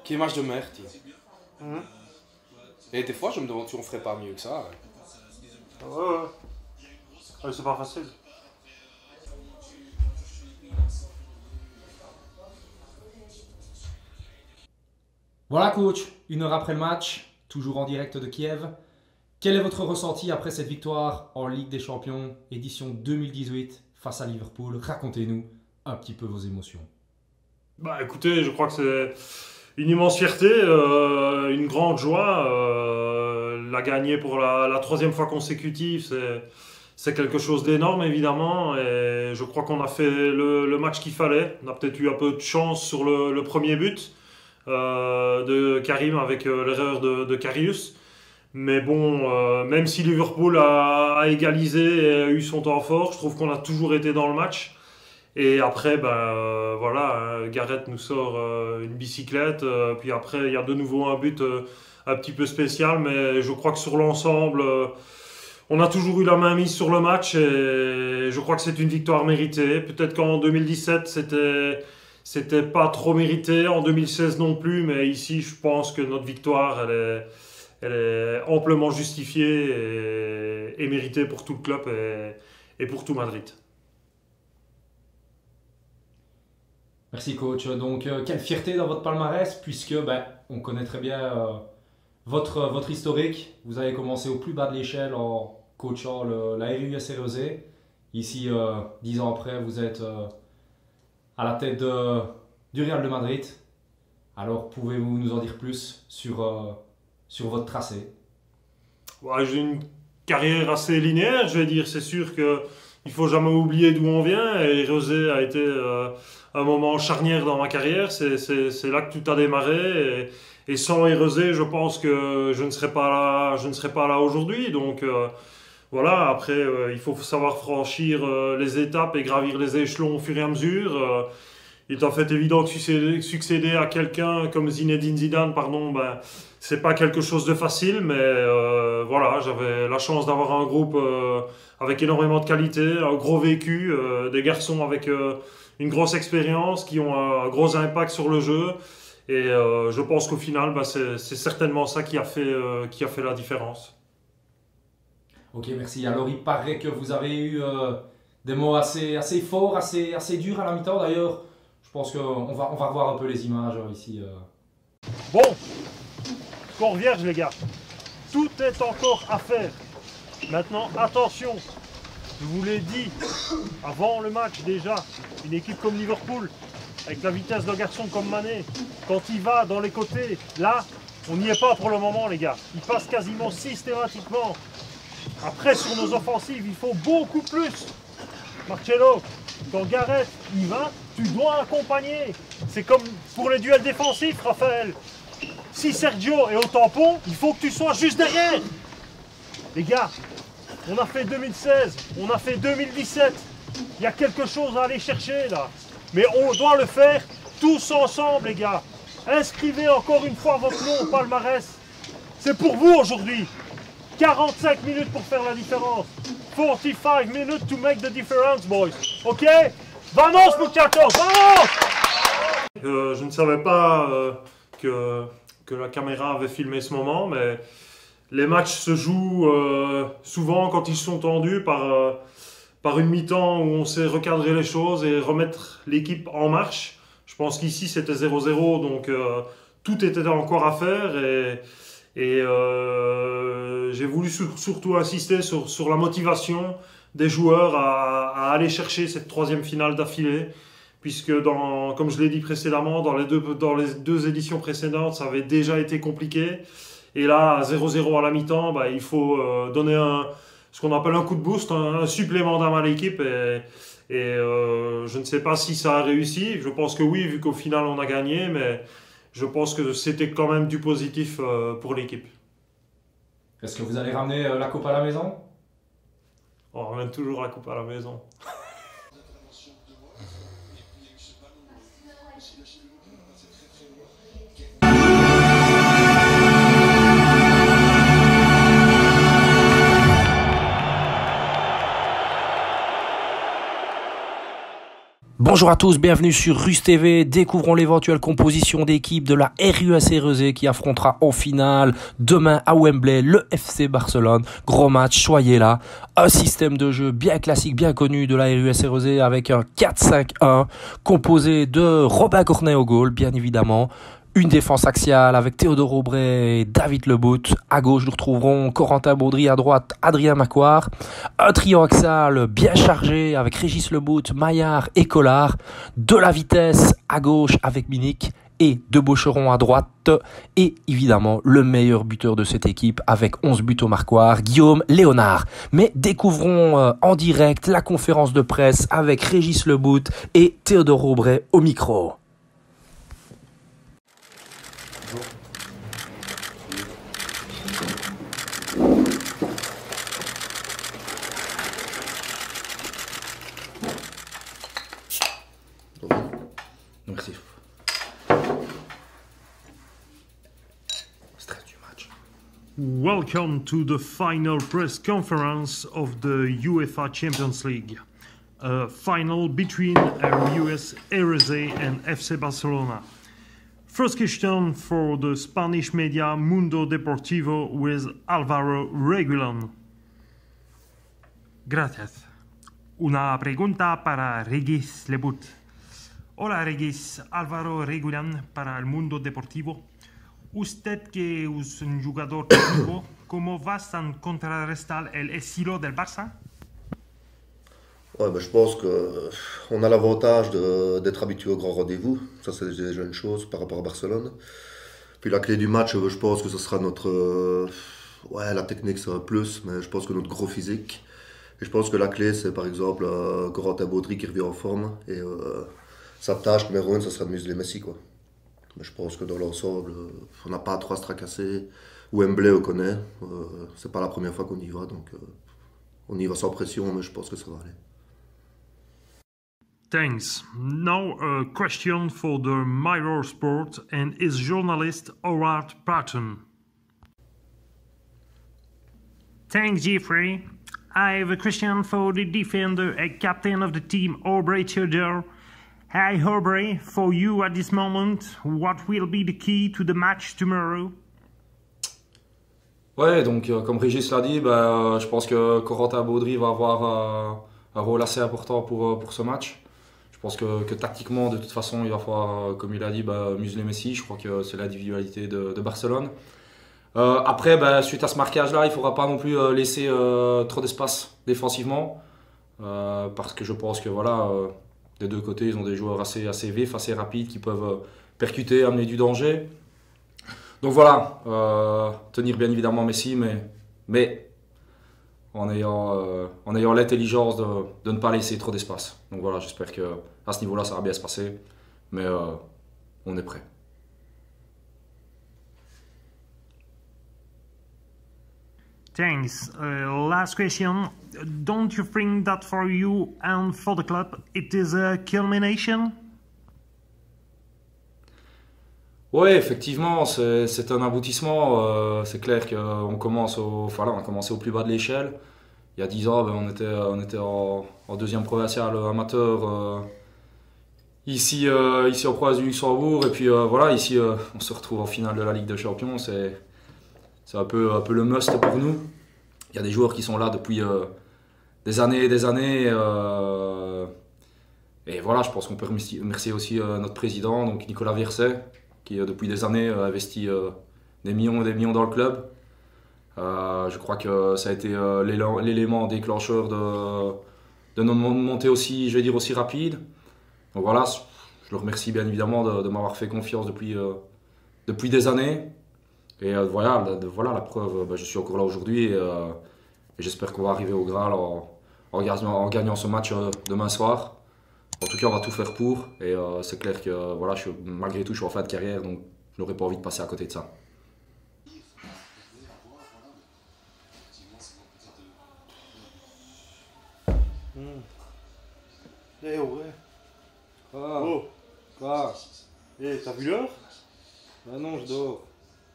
Quel match de merde. Mhm. Et des fois, je me demande si on ferait pas mieux que ça. Ouais. Ouais, c'est pas facile. Voilà coach, 1 heure après le match, toujours en direct de Kiev. Quel est votre ressenti après cette victoire en Ligue des Champions, édition 2018, face à Liverpool? Racontez-nous un petit peu vos émotions. Bah écoutez, je crois que c'est une immense fierté, une grande joie. La gagner pour la troisième fois consécutive, c'est quelque chose d'énorme évidemment. Et je crois qu'on a fait le match qu'il fallait. On a peut-être eu un peu de chance sur le premier but de Karim avec l'erreur de Karius. Mais bon, même si Liverpool a égalisé et a eu son temps fort, je trouve qu'on a toujours été dans le match. Et après, voilà, Gareth nous sort une bicyclette. Puis après, il y a de nouveau un but un petit peu spécial. Mais je crois que sur l'ensemble, on a toujours eu la main mise sur le match. Et je crois que c'est une victoire méritée. Peut-être qu'en 2017, c'était pas trop mérité. En 2016 non plus. Mais ici, je pense que notre victoire, elle est amplement justifiée et méritée pour tout le club et pour tout Madrid. Merci coach. Donc quelle fierté dans votre palmarès puisque on connaît très bien votre historique. Vous avez commencé au plus bas de l'échelle en coachant la RUS Rosé. Ici, 10 ans après, vous êtes à la tête du Real de Madrid. Alors pouvez-vous nous en dire plus sur votre tracé? Ouais, j'ai une carrière assez linéaire, je vais dire. C'est sûr qu'il ne faut jamais oublier d'où on vient. Et Rosé a été un moment charnière dans ma carrière. C'est là que tout a démarré. Et sans Rosé, je pense que je ne serais pas là aujourd'hui. Donc voilà, après, il faut savoir franchir les étapes et gravir les échelons au fur et à mesure. Il est en fait évident que succéder à quelqu'un comme Zinedine Zidane, c'est pas quelque chose de facile, mais voilà, j'avais la chance d'avoir un groupe avec énormément de qualité, un gros vécu, des garçons avec une grosse expérience qui ont un gros impact sur le jeu. Et je pense qu'au final, c'est certainement ça qui a fait la différence. Ok, merci. Alors il paraît que vous avez eu des mots assez forts, assez durs à la mi-temps d'ailleurs. Je pense qu'on va revoir un peu les images ici. Bon, score vierge les gars. Tout est encore à faire. Maintenant, attention. Je vous l'ai dit avant le match déjà. Une équipe comme Liverpool, avec la vitesse d'un garçon comme Mané, quand il va dans les côtés, là, on n'y est pas pour le moment les gars. Il passe quasiment systématiquement. Après, sur nos offensives, il faut beaucoup plus. Marcelo, quand Gareth y va, tu dois accompagner. C'est comme pour les duels défensifs, Raphaël. Si Sergio est au tampon, il faut que tu sois juste derrière. Les gars, on a fait 2016, on a fait 2017. Il y a quelque chose à aller chercher là. Mais on doit le faire tous ensemble, les gars. Inscrivez encore une fois votre nom au palmarès. C'est pour vous aujourd'hui. 45 minutes pour faire la différence. 45 minutes to make the difference, boys. Ok? Vamos, muchachos, vamos! Je ne savais pas que la caméra avait filmé ce moment, mais les matchs se jouent souvent quand ils sont tendus par une mi-temps où on sait recadrer les choses et remettre l'équipe en marche. Je pense qu'ici c'était 0-0, donc tout était encore à faire et j'ai voulu surtout insister sur la motivation des joueurs à aller chercher cette troisième finale d'affilée, puisque comme je l'ai dit précédemment, dans les deux éditions précédentes, ça avait déjà été compliqué. Et là, à 0-0 à la mi-temps, il faut donner ce qu'on appelle un coup de boost, un supplément d'âme à l'équipe. Et je ne sais pas si ça a réussi. Je pense que oui, vu qu'au final on a gagné, mais je pense que c'était quand même du positif pour l'équipe. Est-ce que vous allez ramener la coupe à la maison? On ramène toujours la coupe à la maison. Bonjour Bonjour à tous, bienvenue sur Rus TV. Découvrons l'éventuelle composition d'équipe de la RUS Rezé qui affrontera en finale demain à Wembley le FC Barcelone. Gros match, soyez là. Un système de jeu bien classique, bien connu de la RUS Rezé avec un 4-5-1 composé de Robin Cornet au goal, bien évidemment. Une défense axiale avec Théodore Aubray et David Lebout. À gauche, nous retrouverons Corentin Baudry. À droite, Adrien Macquart. Un trio axial bien chargé avec Régis Lebout, Maillard et Collard. De la vitesse à gauche avec Minik et De Bocheron à droite. Et évidemment, le meilleur buteur de cette équipe avec 11 buts au marquoir, Guillaume Léonard. Mais découvrons en direct la conférence de presse avec Régis Lebout et Théodore Aubray au micro. Merci. Stress du match. Welcome to the final press conference of the UEFA Champions League. A final between RUS Rezé and FC Barcelona. First question for the Spanish media Mundo Deportivo with Álvaro Reguilón. Gracias. Una pregunta para Régis Lebout. Hola Régis, Álvaro Reguilón para el Mundo Deportivo. Usted que es un jugador técnico, ¿cómo vas a contrarrestar el estilo del Barça? Ouais, je pense qu'on a l'avantage d'être habitué au grand rendez-vous. Ça, c'est déjà une chose par rapport à Barcelone. Puis la clé du match, je pense que ce sera notre... ouais, la technique, c'est un plus, mais je pense que notre gros physique. Et je pense que la clé, c'est par exemple Corentin Baudry qui revient en forme. Et sa tâche numéro 1, ça sera de museler Messi, quoi. Mais je pense que dans l'ensemble, on n'a pas à trop à se tracasser. Wembley, on connaît. C'est pas la première fois qu'on y va, donc on y va sans pression, mais je pense que ça va aller. Thanks. Now a question for the Mirror Sport and its journalist Howard Patton. Thanks Jeffrey. I have a question for the defender and captain of the team, Aubrey Tudor. Hi Aubrey, for you at this moment, what will be the key to the match tomorrow? Ouais, donc comme Régis l'a dit, je pense que Corentin Baudry va avoir un rôle assez important pour ce match. Je pense que tactiquement, de toute façon, il va falloir, comme il a dit, museler Messi. Je crois que c'est l'individualité de Barcelone. Après, suite à ce marquage-là, il ne faudra pas non plus laisser trop d'espace défensivement. Parce que je pense que voilà, des deux côtés, ils ont des joueurs assez vifs, assez rapides, qui peuvent percuter, amener du danger. Donc voilà, tenir bien évidemment Messi, mais en ayant l'intelligence de ne pas laisser trop d'espace. Donc voilà, j'espère qu'à ce niveau-là, ça va bien se passer, mais on est prêt. Thanks. Last question. Don't you think that for you and for the club, it is a culmination? Oui, effectivement, c'est un aboutissement. C'est clair qu'on commence on a commencé au plus bas de l'échelle. Il y a 10 ans, on était en deuxième provincial amateur ici en province du Luxembourg. Et puis voilà, ici on se retrouve en finale de la Ligue des Champions. C'est un peu le must pour nous. Il y a des joueurs qui sont là depuis des années et des années. Et voilà, je pense qu'on peut remercier aussi notre président, donc Nicolas Vierset, qui depuis des années investit des millions et des millions dans le club. Je crois que ça a été l'élément déclencheur de notre montée aussi, je vais dire, aussi rapide. Donc voilà, je le remercie bien évidemment de m'avoir fait confiance depuis des années. Et voilà la preuve, je suis encore là aujourd'hui et j'espère qu'on va arriver au Graal en gagnant ce match demain soir. En tout cas, on va tout faire pour et c'est clair que voilà, malgré tout, je suis en fin de carrière, donc je n'aurais pas envie de passer à côté de ça. Eh ouais. Oh. Quoi? Eh, t'as vu l'heure? Bah non, je dors.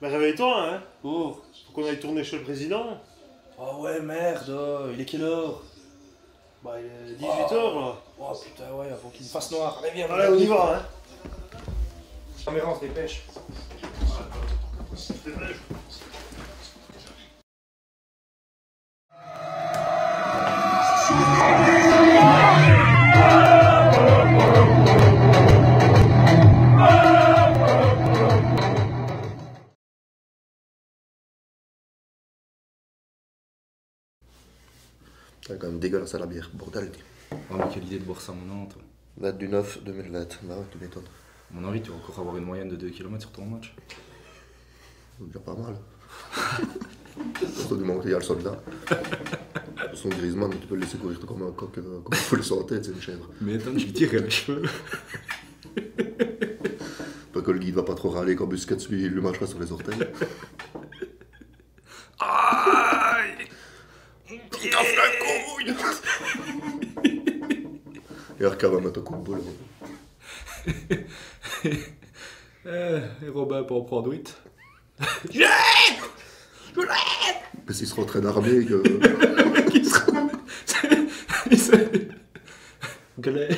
Bah réveille-toi, hein. Pour. Faut qu'on aille tourner chez le président. Oh ouais, merde, il est quelle heure? Bah, il est 18h là. Oh putain, ouais, avant qu'il fasse noir. Allez, viens, Allez, on y va, hein. Caméra, on se dépêche. C'est quand même dégueulasse à la bière, bordel. Oh, mais quelle idée de boire ça, mon Nantes. Date du 9 2020, bah ouais, tu m'étonnes. À mon avis, tu vas encore avoir une moyenne de 2 km sur ton match. C'est déjà pas mal. Surtout du moment qu'il y a le soldat. Son Griezmann, tu peux le laisser courir comme un coq, comme il faut le sortir, c'est une chèvre. Mais attends, je lui tirerai les cheveux. Pas que le guide va pas trop râler quand Busquets lui marchera sur les orteils. Aïe! T'as fait un couille! Et Arca va mettre un coup de boule. Et Robin peut en prendre 8. Mais s'il sera entraîné armé, que. Qui sera. Gueulet.